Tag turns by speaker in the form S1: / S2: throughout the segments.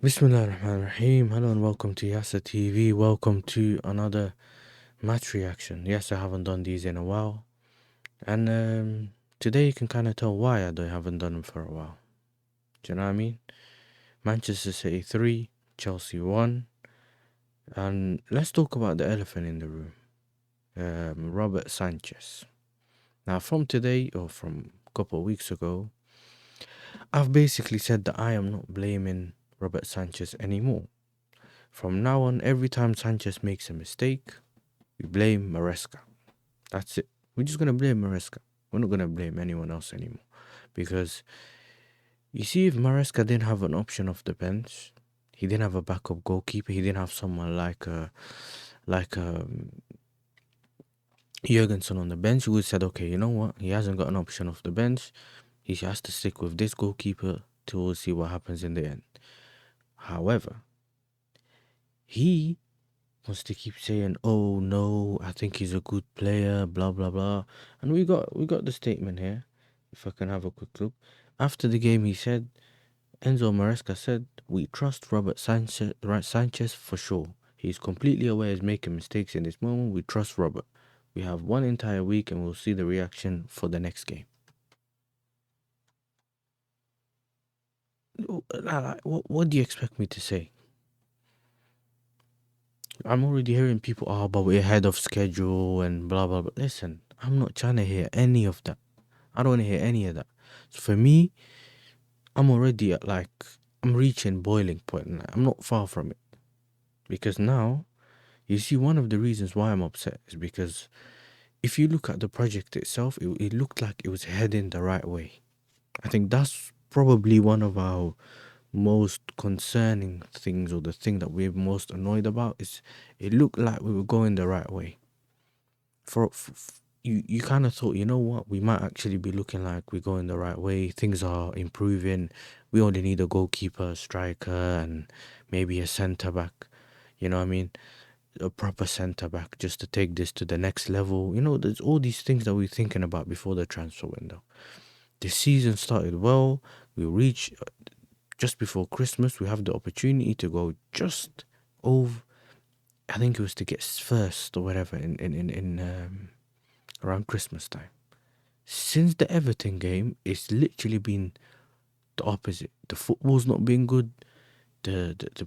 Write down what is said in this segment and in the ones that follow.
S1: Bismillahirrahmanirrahim. Hello and welcome to Yasa TV. Welcome to another match reaction. Yes, I haven't done these in a while. And today you can kind of tell why haven't done them for a while. Do you know what I mean? Manchester City 3, Chelsea 1. And let's talk about the elephant in the room. Robert Sanchez. Now from today, or from a couple of weeks ago, I've basically said that I am not blaming Robert Sanchez anymore. From now on, every time Sanchez makes a mistake, we blame Maresca. That's it. We're just going to blame Maresca. We're not going to blame anyone else anymore. Because, you see, if Maresca didn't have an option off the bench, he didn't have a backup goalkeeper, he didn't have someone like Jurgensen on the bench, we would have said, okay, you know what? He hasn't got an option off the bench. He has to stick with this goalkeeper till we'll see what happens in the end. However, he wants to keep saying, "Oh no, I think he's a good player," blah blah blah. And we got the statement here. If I can have a quick look. After the game, he said, Enzo Maresca said, "We trust Robert Sanchez for sure. He's completely aware he's making mistakes in this moment. We trust Robert. We have one entire week and we'll see the reaction for the next game." What do you expect me to say? I'm already hearing people, "Oh, but we're ahead of schedule and blah blah blah." Listen, I'm not trying to hear any of that. I don't want to hear any of that. So for me, I'm already at I'm reaching boiling point. And I'm not far from it. Because now, you see, one of the reasons why I'm upset is because if you look at the project itself, it looked like it was heading the right way. I think that's probably one of our most concerning things, or the thing that we're most annoyed about, is it looked like we were going the right way. You kind of thought, you know what, we might actually be looking like we're going the right way. Things are improving. We only need a goalkeeper, striker, and maybe a centre back. You know what I mean? A proper centre back, just to take this to the next level. You know, there's all these things that we're thinking about before the transfer window. The season started well. We reached just before Christmas. We have the opportunity to go just over. I think it was to get first or whatever in around Christmas time. Since the Everton game, it's literally been the opposite. The football's not been good.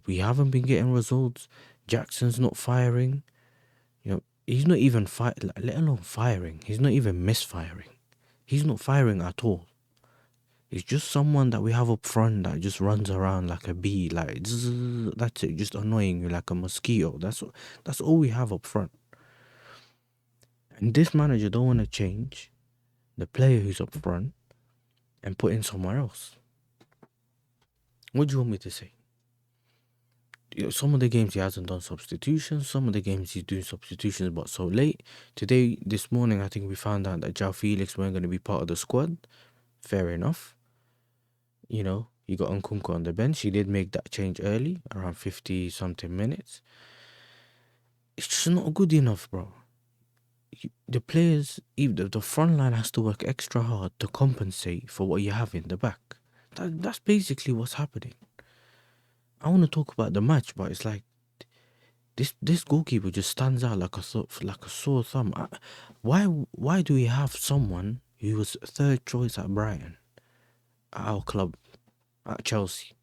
S1: We haven't been getting results. Jackson's not firing. You know, he's not even let alone firing. He's not even misfiring. He's not firing at all. He's just someone that we have up front that just runs around like a bee, like zzz, that's it, just annoying you like a mosquito. That's all we have up front. And this manager don't want to change the player who's up front and put in somewhere else. What do you want me to say? You know, some of the games he hasn't done substitutions. Some of the games he's doing substitutions, but so late. Today, this morning, I think we found out that João Felix weren't going to be part of the squad. Fair enough. You know, you got Nkunku on the bench. He did make that change early, around 50-something minutes. It's just not good enough, bro. The players, even the front line has to work extra hard to compensate for what you have in the back. That's basically what's happening. I want to talk about the match, but it's like this goalkeeper just stands out like a sore thumb. Why do we have someone who was third choice at Brighton, at our club, at Chelsea?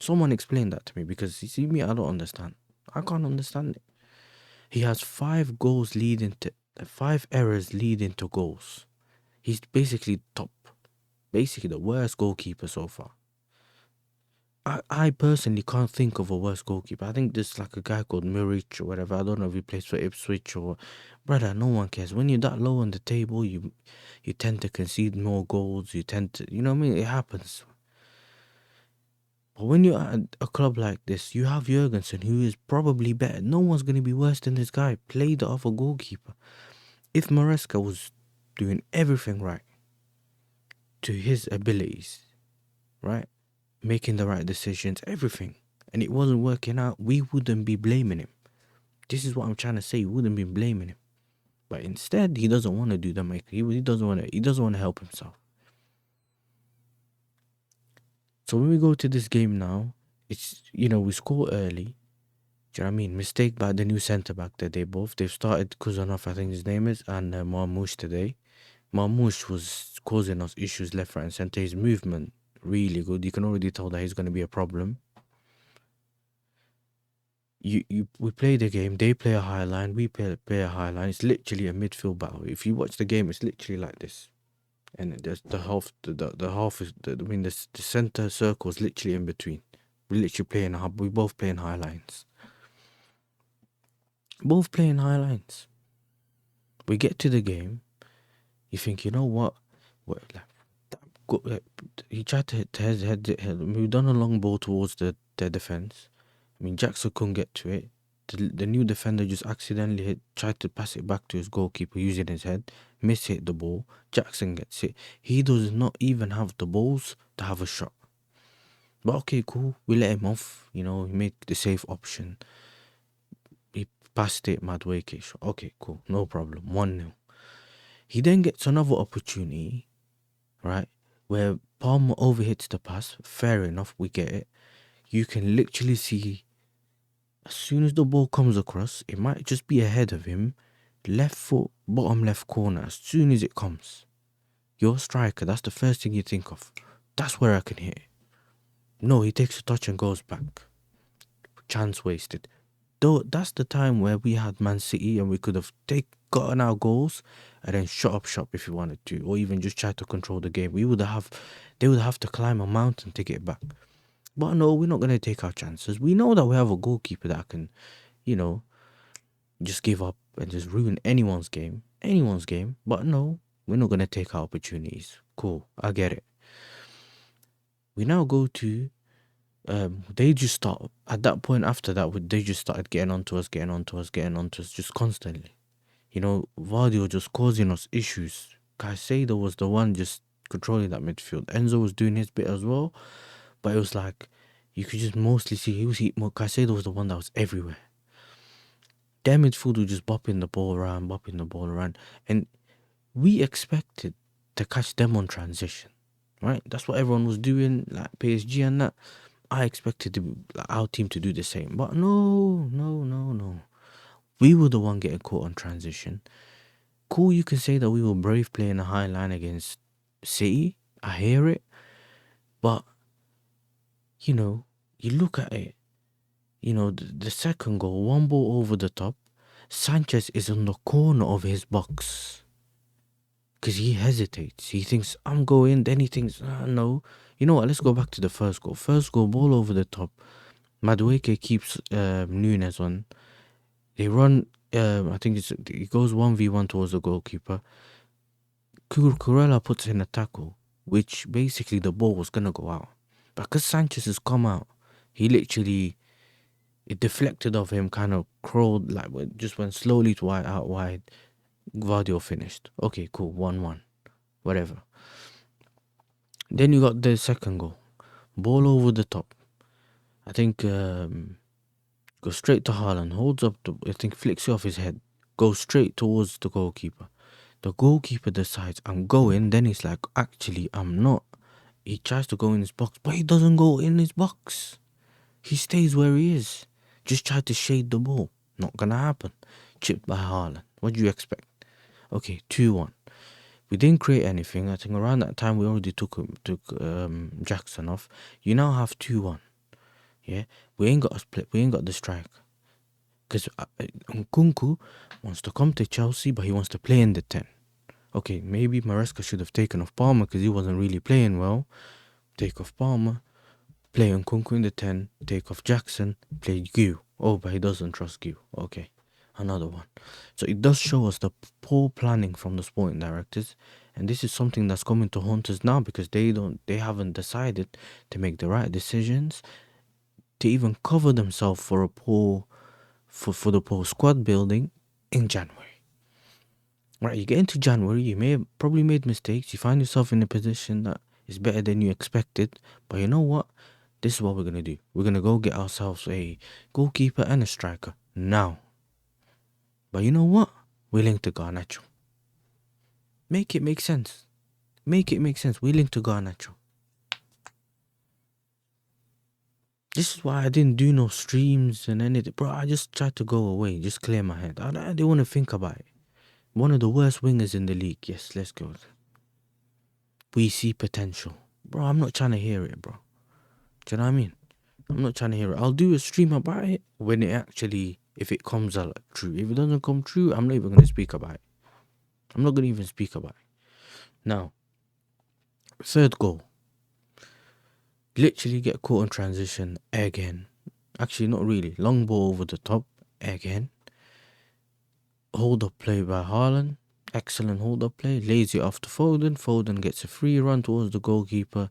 S1: Someone explain that to me, because you see me, I don't understand. I can't understand it. He has 5 errors leading to goals. He's basically the worst goalkeeper so far. I personally can't think of a worse goalkeeper. I think there's like a guy called Muric or whatever. I don't know if he plays for Ipswich or... Brother, no one cares. When you're that low on the table, you tend to concede more goals. You tend to... You know what I mean? It happens. But when you're at a club like this, you have Jurgensen, who is probably better. No one's going to be worse than this guy. Play the other goalkeeper. If Maresca was doing everything right to his abilities, right? Making the right decisions, everything, and it wasn't working out, we wouldn't be blaming him. This is what I'm trying to say. We wouldn't be blaming him. But instead, he doesn't want to do that. He doesn't want to help himself. So when we go to this game now, it's, we score early. Do you know what I mean? Mistake by the new centre back that they've started Kuzanov, I think his name is, and Marmoush today. Marmoush was causing us issues left, right, and centre. His movement really good. You can already tell that he's going to be a problem. We play the game. They play a high line. We play a high line. It's literally a midfield battle. If you watch the game, it's literally like this. And there's the half, the half is, the center circle is literally in between. We literally playing we both playing high lines. Both playing high lines. We get to the game. You think, you know what? He tried to head. We've done a long ball towards their defense. I mean, Jackson couldn't get to it. The new defender just accidentally tried to pass it back to his goalkeeper using his head. Hit the ball. Jackson gets it. He does not even have the balls to have a shot. But okay, cool. We let him off. He made the safe option. He passed it Madueke. Okay, cool. No problem. 1-0. He then gets another opportunity, right, where Palmer overhits the pass. Fair enough, we get it. You can literally see, as soon as the ball comes across, it might just be ahead of him. Left foot, bottom left corner, as soon as it comes. You're a striker, that's the first thing you think of. That's where I can hit it. No, he takes a touch and goes back. Chance wasted. Though that's the time where we had Man City and we could have gotten our goals and then shut up shop if we wanted to, or even just try to control the game. They would have to climb a mountain to get back. But no, we're not going to take our chances. We know that we have a goalkeeper that can, just give up and just ruin anyone's game. But no, we're not going to take our opportunities. Cool, I get it. We now go to, they just start, at that point after that, they just started getting onto us just constantly. Vardy just causing us issues. Caicedo was the one just controlling that midfield. Enzo was doing his bit as well, but it was like, you could just mostly see, Caicedo was the one that was everywhere. Their midfield was just bopping the ball around. And we expected to catch them on transition, right? That's what everyone was doing, like PSG and that. I expected our team to do the same. But no. We were the one getting caught on transition. Cool, you can say that we were brave playing a high line against City. I hear it. But, you look at it. The second goal, one ball over the top. Sanchez is on the corner of his box. Because he hesitates. He thinks, I'm going. Then he thinks, no. You know what? Let's go back to the first goal. First goal, ball over the top. Madueke keeps Nunes on. They run, I think it goes 1v1 towards the goalkeeper. Kurella puts in a tackle, which basically the ball was going to go out. But because Sanchez has come out, he literally, it deflected off him, kind of crawled, like just went slowly to out wide. Gvardio finished. Okay, cool, 1-1. Whatever. Then you got the second goal. Ball over the top. I think goes straight to Haaland. Holds up, flicks it off his head. Goes straight towards the goalkeeper. The goalkeeper decides, I'm going. Then he's like, actually, I'm not. He tries to go in his box, but he doesn't go in his box. He stays where he is. Just tried to shade the ball. Not gonna happen. Chipped by Haaland. What do you expect? Okay, 2-1. We didn't create anything. I think around that time we already took Jackson off. You now have 2-1. Yeah, we ain't got a split. We ain't got the strike. Because Nkunku wants to come to Chelsea, but he wants to play in the 10. Okay, maybe Maresca should have taken off Palmer because he wasn't really playing well. Take off Palmer, play Nkunku in the 10, take off Jackson, play Gu. Oh, but he doesn't trust Gu. Okay, another one. So it does show us the poor planning from the sporting directors, and this is something that's coming to haunt us now because they haven't decided to make the right decisions, to even cover themselves for the poor squad building in January. Right, you get into January, you may have probably made mistakes, you find yourself in a position that is better than you expected, but you know what? This is what we're going to do. We're going to go get ourselves a goalkeeper and a striker now. But you know what? We link to Garnacho. Make it make sense. We link to Garnacho. This is why I didn't do no streams and anything. Bro, I just tried to go away, just clear my head. I didn't want to think about it. One of the worst wingers in the league. Yes, let's go. We see potential. Bro, I'm not trying to hear it, bro. Do you know what I mean? I'm not trying to hear it. I'll do a stream about it when it actually, if it comes out true. If it doesn't come true, I'm not even going to speak about it. I'm not going to even speak about it. Now, third goal. Literally get caught in transition again. Actually, not really. Long ball over the top again. Hold up play by Haaland. Excellent hold up play. Lays it off to Foden. Foden gets a free run towards the goalkeeper.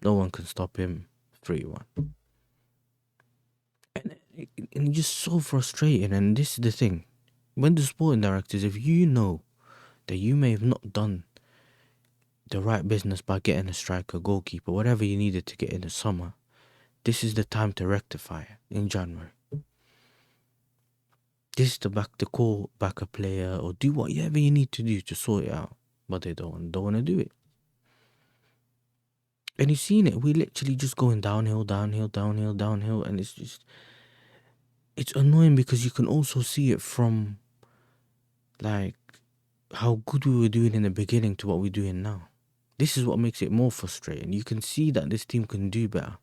S1: No one can stop him. 3-1. And it's just so frustrating. And this is the thing. When the sporting directors, if you know that you may have not done the right business by getting a striker, goalkeeper, whatever you needed to get in the summer, this is the time to rectify it in January. This is the call back a player or do whatever you need to do to sort it out. But they don't want to do it. And you've seen it. We're literally just going downhill. And it's annoying because you can also see it from like how good we were doing in the beginning to what we're doing now. This is what makes it more frustrating. You can see that this team can do better.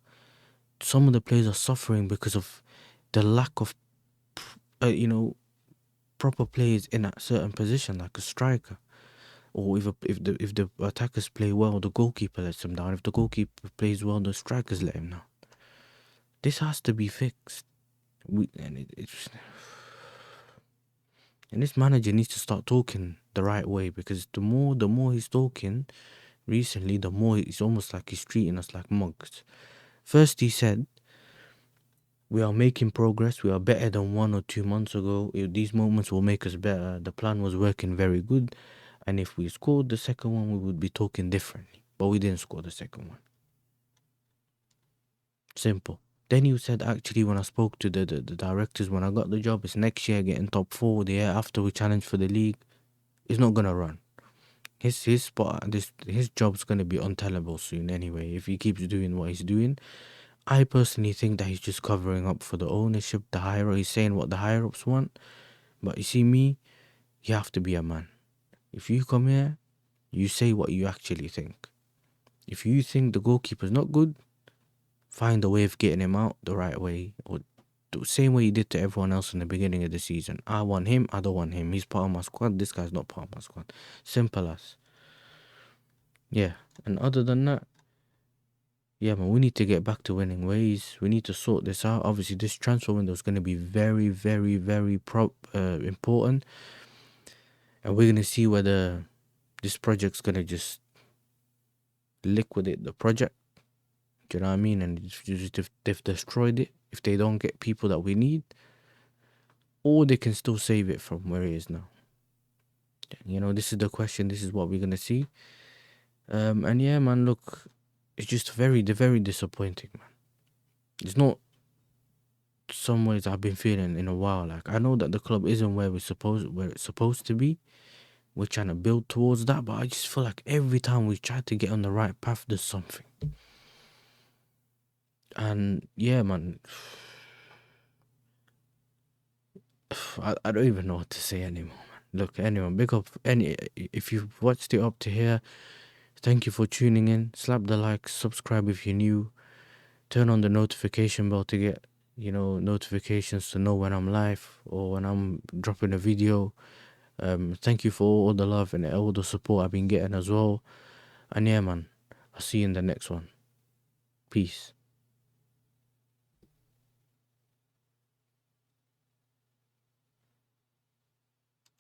S1: Some of the players are suffering because of the lack of, proper players in that certain position, like a striker. Or if the attackers play well, the goalkeeper lets them down. If the goalkeeper plays well, the strikers let him down. This has to be fixed. And this manager needs to start talking the right way, because the more he's talking recently, the more it's almost like he's treating us like mugs. First he said, we are making progress. We are better than 1 or 2 months ago. These moments will make us better. The plan was working very good. And if we scored the second one, we would be talking differently. But we didn't score the second one. Simple. Then you said, actually, when I spoke to the directors, when I got the job, it's next year getting top 4. The year after we challenge for the league. It's not going to run. His job's going to be untellable soon anyway, if he keeps doing what he's doing. I personally think that he's just covering up for the ownership, the higher. He's saying what the higher-ups want. But you see me, you have to be a man. If you come here, you say what you actually think. If you think the goalkeeper's not good, find a way of getting him out the right way, or the same way you did to everyone else in the beginning of the season. I want him, I don't want him. He's part of my squad, this guy's not part of my squad. Simple as. Yeah, and other than that, yeah, man, we need to get back to winning ways. We need to sort this out. Obviously, this transfer window is going to be very, very, very important. And we're going to see whether this project's going to just liquidate the project. Do you know what I mean? And if they've destroyed it, if they don't get people that we need, or they can still save it from where it is now. You know, this is the question. This is what we're going to see. And yeah, man, look, it's just very disappointing, man. It's not some ways I've been feeling in a while. Like, I know that the club isn't where it's supposed to be. We're trying to build towards that, but I just feel like every time we try to get on the right path, there's something. And yeah, man, I don't even know what to say anymore, man. Look, anyone, big up if you've watched it up to here, thank you for tuning in. Slap the like, subscribe if you're new, turn on the notification bell to get, notifications to know when I'm live or when I'm dropping a video. Thank you for all the love and all the support I've been getting as well. And yeah, man, I'll see you in the next one. Peace.